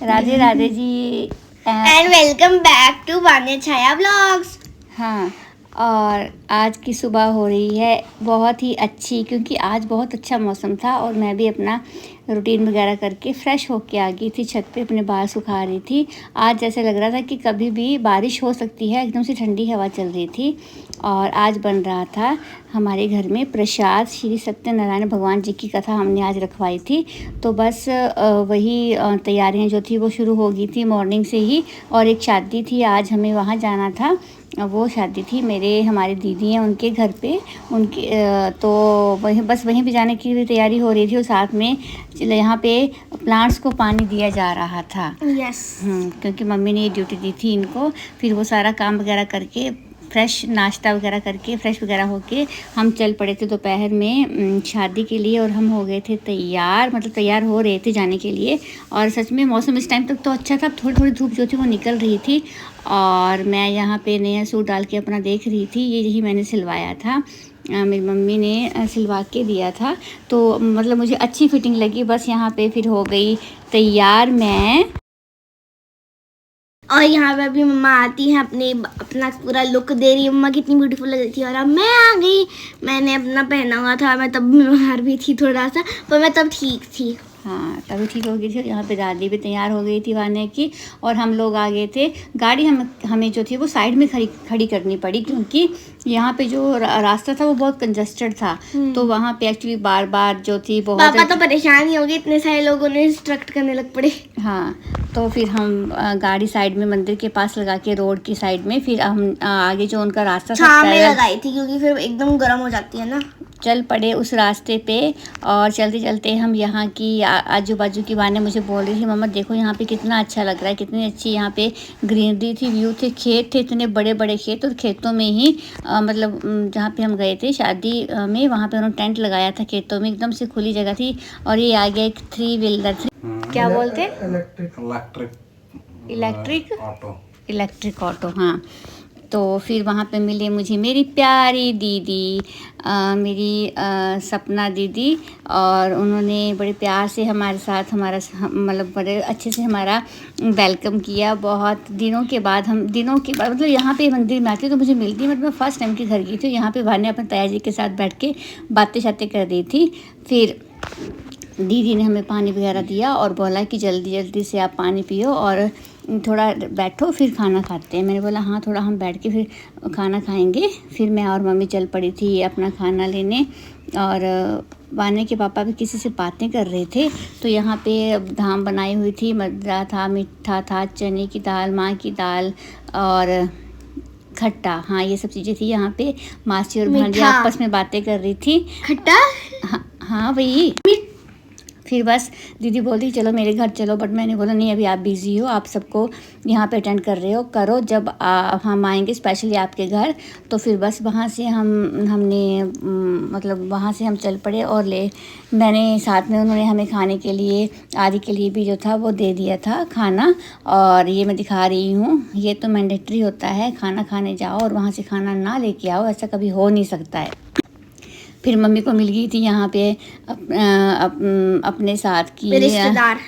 Radhe Radhe ji. And welcome back to Vanya Chhaya vlogs. हाँ, और आज की सुबह हो रही है बहुत ही अच्छी, क्योंकि आज बहुत अच्छा मौसम था और मैं भी अपना रूटीन वगैरह करके फ़्रेश होके आ गई थी, छत पे अपने बाल सुखा रही थी। आज जैसे लग रहा था कि कभी भी बारिश हो सकती है, एकदम से ठंडी हवा चल रही थी। और आज बन रहा था हमारे घर में प्रसाद, श्री सत्यनारायण भगवान जी की कथा हमने आज रखवाई थी। तो बस वही तैयारियां जो थी वो शुरू हो गई थी मॉर्निंग से ही। और एक शादी थी आज, हमें वहाँ जाना था। वो शादी थी हमारी दीदी हैं उनके घर पे, उनके तो वहीं पे जाने की भी तैयारी हो रही थी। और साथ में यहाँ पे प्लांट्स को पानी दिया जा रहा था। यस। क्योंकि मम्मी ने ये ड्यूटी दी थी इनको। फिर वो सारा काम वगैरह करके फ्रेश नाश्ता वगैरह करके फ्रेश वगैरह होके हम चल पड़े थे दोपहर में शादी के लिए। और हम हो गए थे तैयार, मतलब तैयार हो रहे थे जाने के लिए। और सच में मौसम इस टाइम तक तो अच्छा था, थोड़ी थोड़ी धूप जो थी वो निकल रही थी। और मैं यहाँ पे नया सूट डाल के अपना देख रही थी। ये यही मैंने सिलवाया था, मेरी मम्मी ने सिलवा के दिया था। तो मतलब मुझे अच्छी फिटिंग लगी। बस यहाँ पे फिर हो गई तैयार मैं। और यहाँ पे अभी मम्मा आती है, अपना पूरा लुक दे रही है। मम्मा कितनी ब्यूटीफुल लग रही थी। और अब मैं आ गई। मैंने अपना पहना हुआ था, मैं तब बीमार भी थी थोड़ा सा, पर मैं तब ठीक थी। हाँ, तभी ठीक हो गई थी। यहाँ पे दादी भी तैयार हो गई थी वाने की। और हम लोग आ गए थे। गाड़ी हमें जो थी वो साइड में खड़ी करनी पड़ी, क्योंकि यहाँ पे जो रास्ता था वो बहुत कंजस्टेड था। तो वहाँ पे एक्चुअली बार बार जो थी बहुत पापा तो परेशान ही हो गए, इतने सारे लोगों ने इंस्ट्रक्ट करने लग पड़े। हाँ, तो फिर हम गाड़ी साइड में मंदिर के पास लगा के रोड की साइड में, फिर हम आगे जो उनका रास्ता छाँव में लगाई थी, क्योंकि फिर एकदम गर्म हो जाती है ना। चल पड़े उस रास्ते पे। और चलते चलते हम यहाँ की आजू बाजू की वाने मुझे बोल रही थी, मम्मा देखो यहाँ पे कितना अच्छा लग रहा है, कितनी अच्छी यहाँ पे ग्रीनरी थी, व्यू थे, खेत थे, इतने बड़े बड़े खेत। और खेतों में ही मतलब जहाँ पे हम गए थे शादी में, वहाँ पे उन्होंने टेंट लगाया था खेतों में, एकदम से खुली जगह थी। और ये आ गया एक 3 व्हीलर, क्या बोलते, इलेक्ट्रिक ऑटो। हाँ, तो फिर वहाँ पे मिले मुझे मेरी प्यारी दीदी, मेरी सपना दीदी। और उन्होंने बड़े प्यार से हमारे साथ मतलब बड़े अच्छे से हमारा वेलकम किया। बहुत दिनों के बाद मतलब यहाँ पे मंदिर में आती तो मुझे मिलती, मतलब मैं फ़र्स्ट टाइम के घर गई थी। यहाँ पे भाने अपने ताया जी के साथ बैठ के बातें शातें कर रही थी। फिर दीदी ने हमें पानी वगैरह दिया और बोला कि जल्दी जल्दी से आप पानी पियो और थोड़ा बैठो, फिर खाना खाते हैं। मैंने बोला हाँ, थोड़ा हम बैठ के फिर खाना खाएंगे। फिर मैं और मम्मी चल पड़ी थी अपना खाना लेने। और वाने के पापा भी किसी से बातें कर रहे थे। तो यहाँ पे धाम बनाई हुई थी, मद्रा था, मीठा था, चने की दाल, माँ की दाल और खट्टा। हाँ, ये सब चीज़ें थी यहाँ पे। मासी और भांजी आपस में बातें कर रही थी। खट्टा, हाँ वही। फिर बस दीदी बोलती चलो मेरे घर चलो, बट मैंने बोला नहीं, अभी आप बिज़ी हो, आप सबको यहाँ पे अटेंड कर रहे हो, करो, जब हम आएंगे स्पेशली आपके घर। तो फिर बस वहाँ से हमने मतलब वहाँ से हम चल पड़े। और मैंने साथ में उन्होंने हमें खाने के लिए, आदि के लिए भी जो था वो दे दिया था खाना। और ये मैं दिखा रही हूँ, ये तो मैंडेटरी होता है, खाना खाने जाओ और वहाँ से खाना ना लेके आओ, ऐसा कभी हो नहीं सकता है। फिर मम्मी को मिल गई थी यहाँ पे अपने साथ की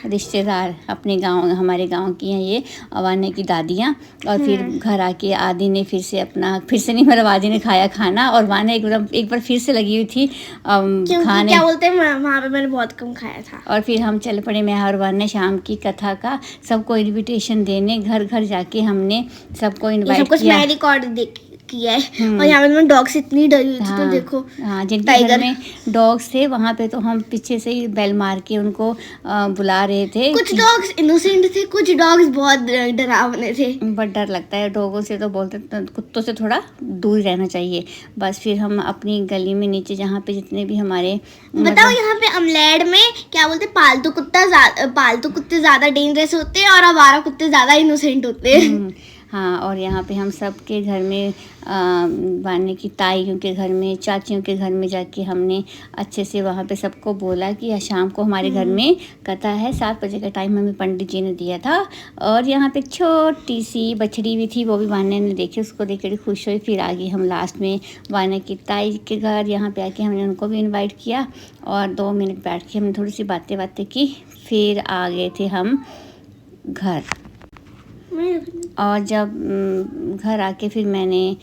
रिश्तेदार अपने गांव, हमारे गांव की हैं ये अवाने की दादियाँ। और फिर घर आके आदि ने फिर से मतलब आदि ने खाया खाना। और वाने एक बार फिर से लगी हुई थी खाने, क्या बोलते हैं, वहाँ पे मैंने बहुत कम खाया था। और फिर हम चल पड़े, मैं और वाने शाम की कथा का सबको इन्विटेशन देने, घर घर जाके हमने सबको इन्वाइट किया। रिकॉर्ड किया है। और यहाँ पे मैं डॉग से इतनी डरी हुई थी। तो देखो, हाँ, जिनके घर में डॉग्स थे वहाँ पे तो हम पीछे से ही बेल मार के उनको बुला रहे थे। कुछ डॉग्स इनोसेंट थे, कुछ डॉग्स बहुत डरावने थे। बहुत डर लगता है डॉगों से, तो बोलते कुत्तों से थोड़ा दूर रहना चाहिए। बस फिर हम अपनी गली में नीचे जहाँ पे जितने भी हमारे बताओ, यहाँ पे अमलेड में क्या बोलते, पालतू कुत्ते ज़्यादा डेंजरस होते हैं और आवारा कुत्ते ज़्यादा इनोसेंट होते हैं। हाँ, और यहाँ पे हम सब के घर में वाने की ताइयों के घर में, चाचियों के घर में जाके हमने अच्छे से वहाँ पे सबको बोला कि शाम को हमारे घर में कथा है, 7 बजे का टाइम हमें पंडित जी ने दिया था। और यहाँ पे छोटी सी बछड़ी भी थी, वो भी वाने ने देखी, उसको देख कर खुश हुई। फिर आ गई हम लास्ट में वाने की ताई के घर, यहाँ पे आके हमने उनको भी इन्वाइट किया। और 2 मिनट बैठ के हमने थोड़ी सी बातें की। फिर आ गए थे हम घर। और जब घर आके फिर मैंने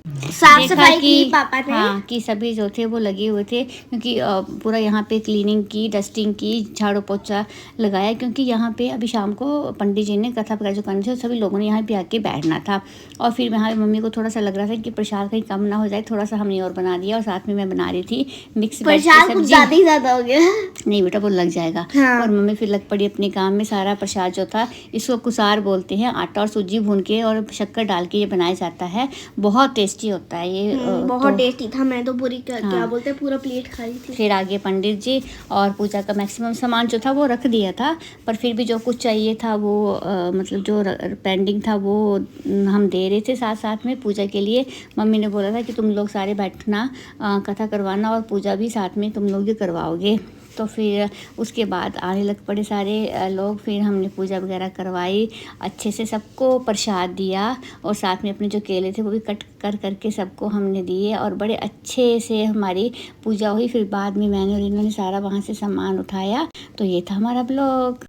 साफ देखा सफाई कि की पापा ने। हाँ कि सभी जो थे वो लगे हुए थे, क्योंकि पूरा यहाँ पे क्लीनिंग की, डस्टिंग की, झाड़ू पोछा लगाया, क्योंकि यहाँ पे अभी शाम को पंडित जी ने कथा वगैरह जो करनी थी सभी लोगों ने यहाँ पे आके बैठना था। और फिर यहाँ मम्मी को थोड़ा सा लग रहा था कि प्रसाद कहीं कम ना हो जाए, थोड़ा सा हमने और बना दिया। और साथ में मैं बना रही थी मिक्स वेज की प्रसाद कुछ ज्यादा सब्जी। ही ज्यादा हो गया। नहीं बेटा वो लग जाएगा। हाँ। और मम्मी फिर लग पड़ी अपने काम में। सारा प्रसाद जो था, इसको कुसार बोलते हैं, आटा और सूजी भून के और शक्कर डाल के ये बनाया जाता है। बहुत टेस्टी होता है ये। बहुत तो टेस्टी था। मैं तो पूरी क्या हाँ। बोलते हैं पूरा प्लेट खाई थी। फिर आगे पंडित जी और पूजा का मैक्सिमम सामान जो था वो रख दिया था, पर फिर भी जो कुछ चाहिए था वो मतलब जो पेंडिंग था वो हम दे रहे थे साथ साथ में पूजा के लिए। मम्मी ने बोला था कि तुम लोग सारे बैठना, कथा करवाना और पूजा भी साथ में तुम लोग ही करवाओगे। तो फिर उसके बाद आने लग पड़े सारे लोग। फिर हमने पूजा वगैरह करवाई, अच्छे से सबको प्रसाद दिया और साथ में अपने जो केले थे वो भी कट कर करके सबको हमने दिए और बड़े अच्छे से हमारी पूजा हुई। फिर बाद में मैंने और इन्होंने सारा वहाँ से सामान उठाया। तो ये था हमारा ब्लॉग।